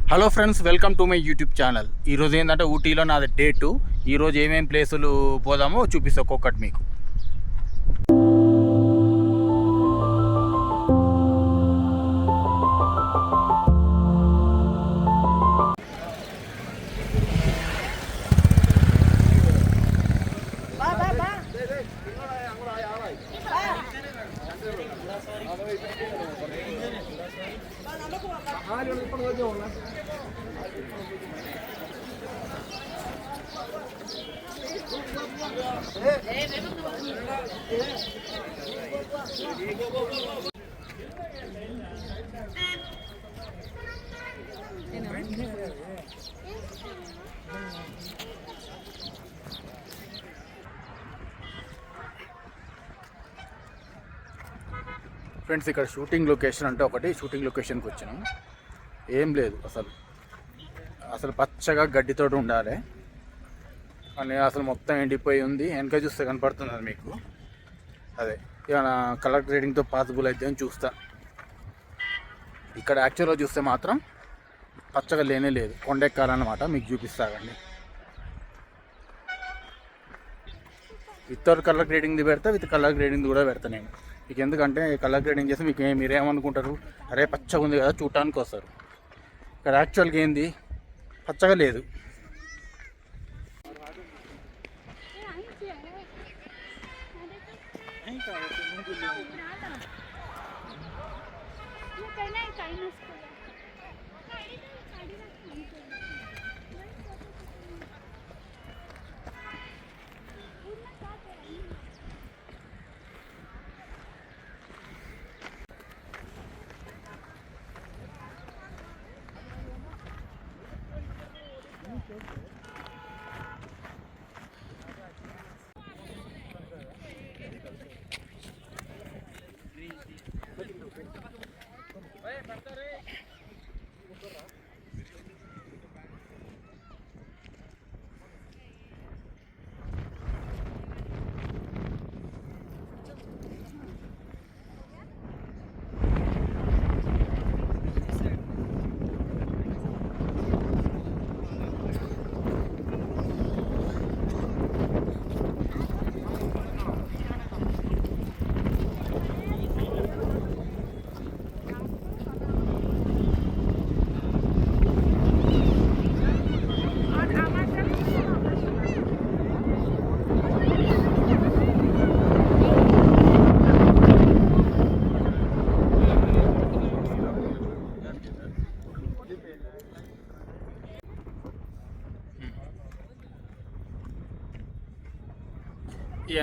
Hello friends, welcome to my YouTube channel. ఈరోజు ఏంటంటే ఊటీలో నాది డే 2. ఈరోజు ఏమేమి ప్లేసులు పోదామో చూపిస్తా ఒక్కొక్కటి మీకు. ఫ్రెండ్స్, ఇక్కడ షూటింగ్ లొకేషన్ అంటే ఒకటి షూటింగ్ లొకేషన్కి వచ్చినాం. ఏం లేదు, అసలు పచ్చగా గడ్డితోటి ఉండాలి అని అసలు మొత్తం ఎండిపోయి ఉంది. వెనక చూస్తే కనపడుతుంది అది మీకు. అదే ఏమైనా కలర్ గ్రేడింగ్తో పాసిబుల్ అయితే అని చూస్తా. ఇక్కడ యాక్చువల్గా చూస్తే మాత్రం పచ్చగా లేనే లేదు, కొండ ఎక్కాలన్నమాట. మీకు చూపిస్తానండి. వితౌట్ కలర్ గ్రేడింగ్ది పెడతా, విత్ కలర్ గ్రేడింగ్ది కూడా పెడతా నేను మీకు. ఎందుకంటే కలర్ గ్రేడింగ్ చేస్తే మీకు మీరేమనుకుంటారు, అరే పచ్చగా ఉంది కదా చూడటానికి వస్తారు. ఇక్కడ యాక్చువల్గా ఏంది, పచ్చగా లేదు.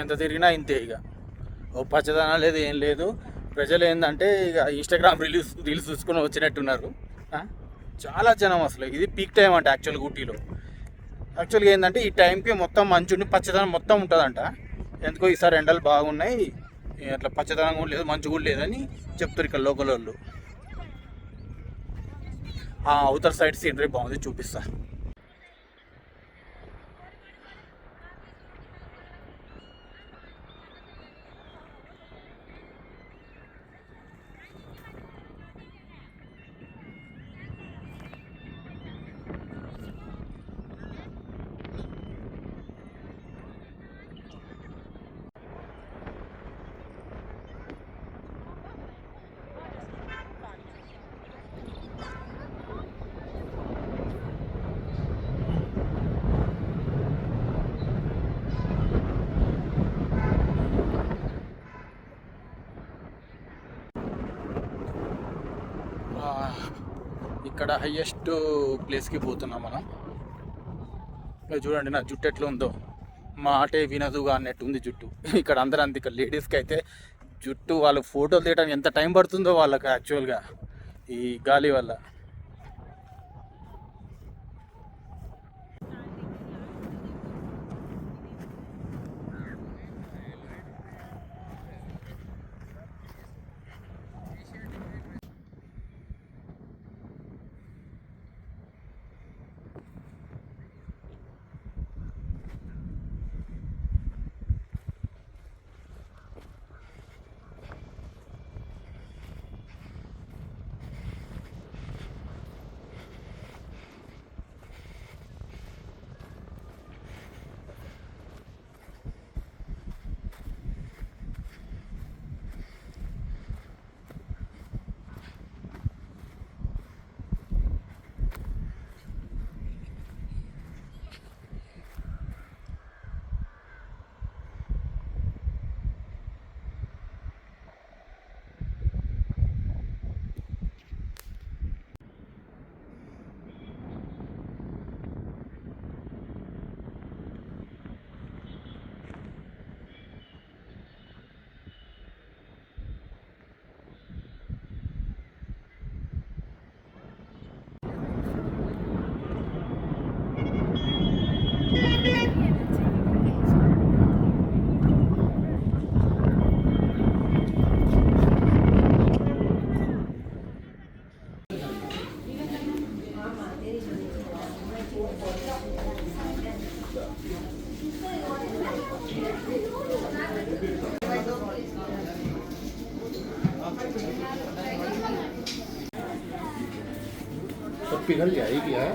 ఎంత తిరిగినా ఇంతే. ఇక ఓ పచ్చదనం లేదు, ఏం లేదు. ప్రజలు ఏంటంటే ఇక ఇన్స్టాగ్రామ్ రీల్స్ చూసుకొని వచ్చినట్టున్నారు. చాలా జనం. అసలు ఇది పీక్ టైం అంట యాక్చువల్గా ఊటీలో. యాక్చువల్గా ఏంటంటే ఈ టైంకి మొత్తం మంచుని పచ్చదనం మొత్తం ఉంటుందంట. ఎందుకో ఈసారి ఎండలు బాగున్నాయి, అట్లా పచ్చదనం కూడా లేదు, మంచు కూడా లేదని చెప్తారు ఇక్కడ లోకల్ వాళ్ళు. అవతల సైడ్ సీనరీ బాగుంది, చూపిస్తా. ఇక్కడ హయ్యెస్ట్ ప్లేస్కి పోతున్నాం మనం. చూడండి నా జుట్టు ఎట్లా ఉందో, మాటే వినదుగా అన్నట్టు ఉంది జుట్టు. ఇక్కడ అందరూ అంతే. ఇక్కడ లేడీస్కి అయితే జుట్టు వాళ్ళు ఫోటోలు తీయడానికి ఎంత టైం పడుతుందో వాళ్ళకి యాక్చువల్గా ఈ గాలి వల్ల. सब पिघल जाएगी यार।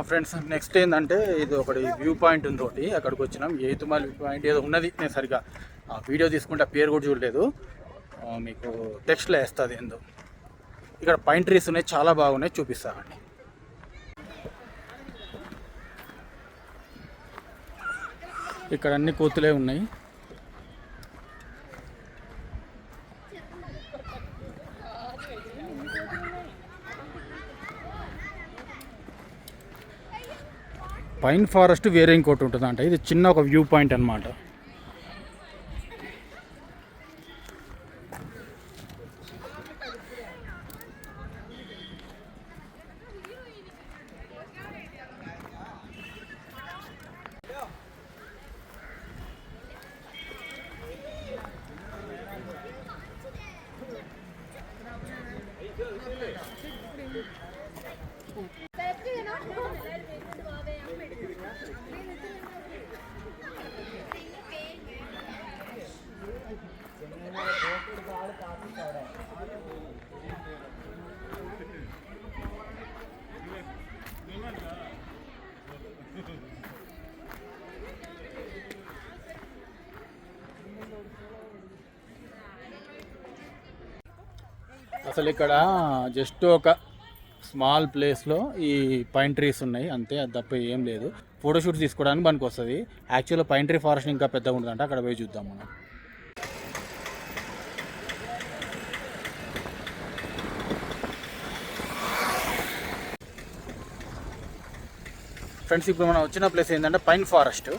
ఫ్రెండ్స్ నెక్స్ట్ ఏంటంటే ఇది ఒకటి వ్యూ పాయింట్ ఉంది ఒకటి, అక్కడికి వచ్చినాం. ఏతుమాలి వ్యూ పాయింట్ ఏదో ఉన్నది, నేను సరిగా వీడియో తీసుకుంటే ఆ పేరు కూడా చూడలేదు, మీకు టెక్స్ట్లో వేస్తుంది ఏందో. ఇక్కడ పైన్ ట్రీస్ ఉన్నాయి, చాలా బాగున్నాయి, చూపిస్తానండి. ఇక్కడ అన్ని కోతులే ఉన్నాయి. పైన్ ఫారెస్ట్ వేరే ఇంకోటి ఉంటుందంట, ఇది చిన్న ఒక వ్యూ పాయింట్ అన్నమాట. అసలు ఇక్కడ జస్ట్ ఒక స్మాల్ ప్లేస్లో ఈ పైన్ ట్రీస్ ఉన్నాయి అంతే, అది తప్ప ఏం లేదు. ఫోటోషూట్ తీసుకోవడానికి పనికి వస్తుంది. యాక్చువల్గా పైన్ ట్రీ ఫారెస్ట్ ఇంకా పెద్దగా ఉంటుందంట, అక్కడ పోయి చూద్దాం మనం. ఫ్రెండ్స్ ఇప్పుడు మనం వచ్చిన ప్లేస్ ఏంటంటే పైన్ ఫారెస్ట్,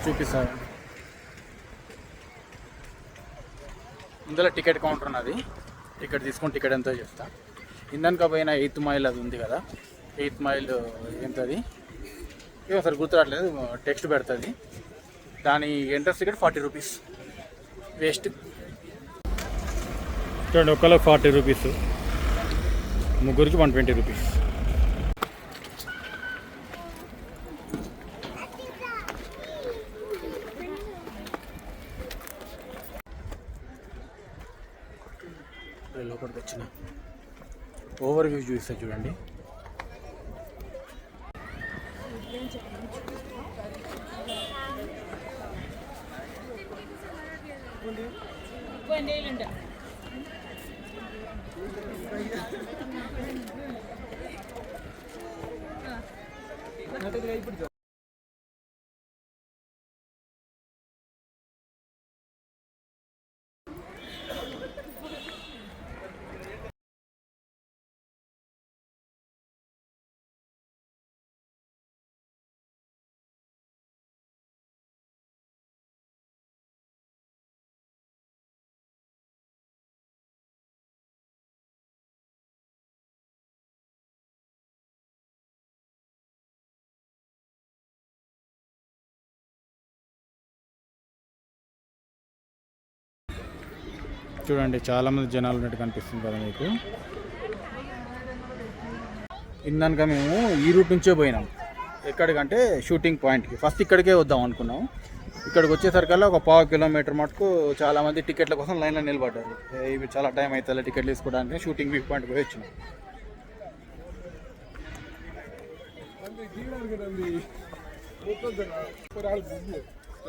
చూపిస్తాను. ఇందులో టికెట్ కౌంటర్ ఉన్నది, టికెట్ తీసుకొని టికెట్ ఎంతో చెప్తా. ఇందాక పోయిన 8th మైల్ అది ఉంది కదా, 8th మైల్ ఎంతది ఏమో సరే గుర్తురాట్లేదు, టెక్స్ట్ పెడుతుంది. దాని ఎంట్రన్స్ టికెట్ 40 రూపీస్ వేస్ట్. చూడండి, ఒక్కలో 40 రూపీస్, ముగ్గురికి 120 రూపీస్. లోపలికి వచ్చిన ఓవర్ వ్యూ చూస్తే చూడండి. చూడండి చాలామంది జనాలు ఉన్నట్టు కనిపిస్తుంది కదా మీకు. ఇందాక మేము ఈ రూట్ నుంచే పోయినాం, ఎక్కడికంటే షూటింగ్ పాయింట్కి. ఫస్ట్ ఇక్కడికే వద్దాం అనుకున్నాం, ఇక్కడికి వచ్చేసరికల్లా ఒక 1/2 కిలోమీటర్ మటుకు చాలామంది టికెట్ల కోసం లైన్లో నిలబడ్డారు. ఇవి చాలా టైం అవుతుంది టికెట్లు తీసుకోవడానికి. షూటింగ్ వ్యూ పాయింట్ పోయి వచ్చినాం.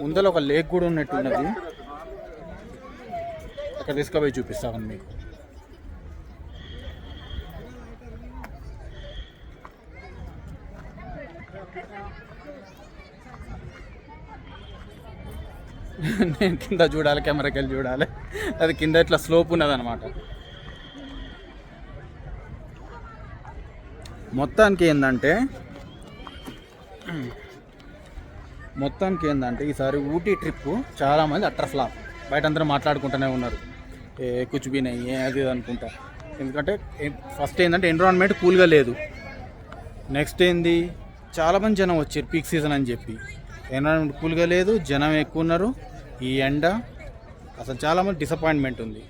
ముందర ఒక లేక్ కూడా ఉన్నట్టున్నది, అక్కడ తీసుకుపోయి చూపిస్తాను మీకు. నేను కింద చూడాలి, కెమెరాకి వెళ్ళి చూడాలి. అది కింద ఇట్లా స్లోప్ ఉన్నదన్నమాట. మొత్తానికి ఏంటంటే ఈసారి ఊటీ ట్రిప్ చాలామంది అట్టర్ ఫ్లాప్. బయట అందరూ మాట్లాడుకుంటూనే ఉన్నారు, కుచ్ బీ నహీ అది అనుకుంటా. ఎందుకంటే ఫస్ట్ ఏంటంటే ఎన్విరాన్మెంట్ కూల్గా లేదు. నెక్స్ట్ ఏంది, చాలామంది జనం వచ్చారు పీక్ సీజన్ అని చెప్పి. ఎన్విరాన్మెంట్ కూల్గా లేదు, జనం ఎక్కువ ఉన్నారు, ఈ ఎండ అసలు చాలామంది డిసప్పాయింట్మెంట్ ఉంది.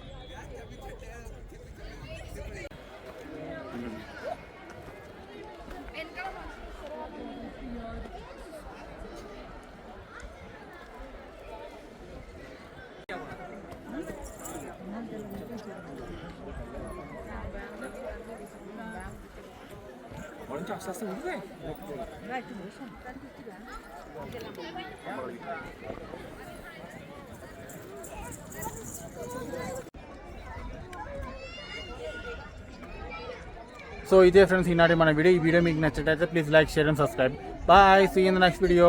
సో ఇదే ఫ్రెండ్స్ ఈనాటి మన వీడియో. ఈ వీడియో మీకు నచ్చినట్లయితే please like, share and subscribe. Bye, see in the next video.